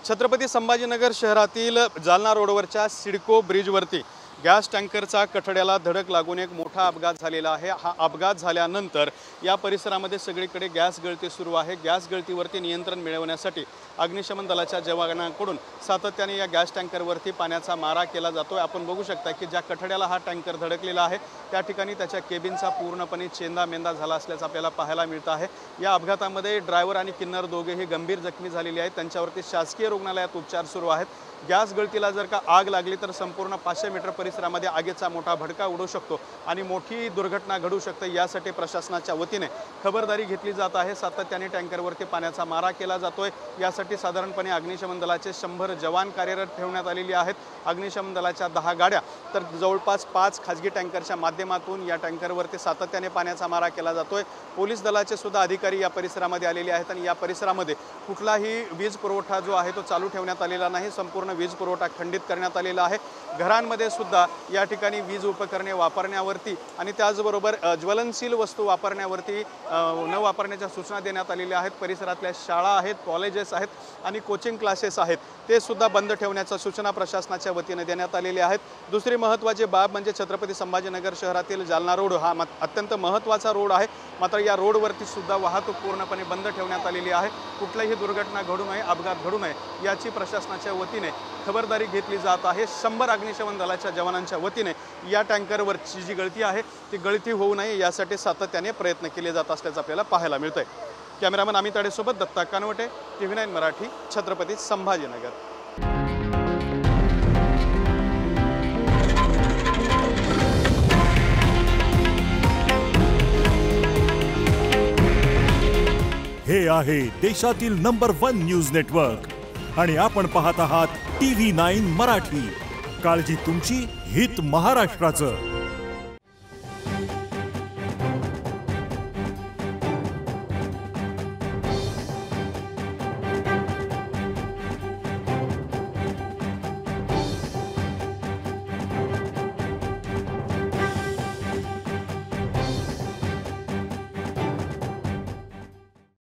छत्रपती संभाजीनगर शहरातील जालना रोडवरच्या सिडको ब्रिजवरती गॅस टँकरचा कठड्याला धडक लागून एक मोठा अपघात झालेला आहे। हा अपघात झाल्यानंतर या परिसरामध्ये सगळीकडे गॅस गळती सुरू आहे। गॅस गळतीवरती नियंत्रण मिळवण्यासाठी अग्निशमन दलाच्या जवानांकडून सातत्याने या गॅस टँकरवरती पाण्याचा मारा केला जातोय। आपण बघू शकता की ज्या कठड्याला हा टँकर धडकलेला आहे त्या ठिकाणी त्याच्या केबिनचा पूर्णपणे चेंदामेंदा झाला असल्याचं आपल्याला पाहायला मिळतं आहे। या अपघातामध्ये ड्रायव्हर आणि किन्नर दोघेही गंभीर जखमी झालेले आहेत। त्यांच्यावरती शासकीय रुग्णालयात उपचार सुरू आहेत। गॅस गळतीला जर का आग लागली तर संपूर्ण 500 मीटर परिसरामध्ये आगीचा मोठा भडका उडू शकतो आणि मोठी दुर्घटना घडू शकते। यासाठी प्रशासनाच्या वतीने खबरदारी घेतली जात आहे। सातत्याने टँकरवरती पाण्याचा मारा केला जातोय। यासाठी साधारणपणे अग्निशमन दलाचे 100 जवान कार्यरत ठेवण्यात आलेले आहेत। अग्निशमन दलाच्या 10 गाड्या तर जवळपास 5 खासगी टँकरच्या माध्यमातून या टँकरवरती सातत्याने पाण्याचा मारा केला जातोय। पोलीस दलाचे सुद्धा अधिकारी या परिसरामध्ये आलेले आहेत आणि या परिसरामध्ये कुठलाही वीज पुरवठा जो आहे तो चालू ठेवण्यात आलेला नाही। संपूर्ण वीज पुरवठा खंडित करण्यात आलेला आहे। घरांमध्ये सुद्धा या ठिकाणी वीज उपकरणे वापरण्यावरती आणि त्याचबरोबर ज्वलनशील वस्तू वापरण्यावरती न वापरण्याच्या सूचना देण्यात आलेल्या आहेत। परिसरातल्या शाळा आहेत, कॉलेजेस आहेत आणि कोचिंग क्लासेस आहेत ते सुद्धा बंद ठेवण्याच्या सूचना प्रशासनाच्या वतीने देण्यात आलेल्या आहेत। दुसरी महत्त्वाची बाब म्हणजे छत्रपती संभाजीनगर शहरातील जालना रोड हा अत्यंत महत्त्वाचा रोड आहे। मात्र या रोडवरती सुद्धा वाहतूक पूर्णपणे बंद ठेवण्यात आलेली आहे। कुठलीही दुर्घटना घडू नये, अपघात घडू नये याची प्रशासनाच्या वतीने खबरदारी घेतली जात आहे। 100 अग्निशमन दलाच्या जवानांच्या वतीने या टँकरवरची जी गळती आहे ती गळती होऊ नये यासाठी सातत्याने प्रयत्न केले जात असल्याचं आपल्याला पाहायला मिळतंय। कॅमेरामन अमित आडेसोबत दत्ता कानवटे, TV9 मराठी, छत्रपती संभाजीनगर। हे आहे देशातील नंबर 1 न्यूज नेटवर्क आणि आपण पाहत आहात TV9 मराठी। काळजी तुमची, हित महाराष्ट्राचं।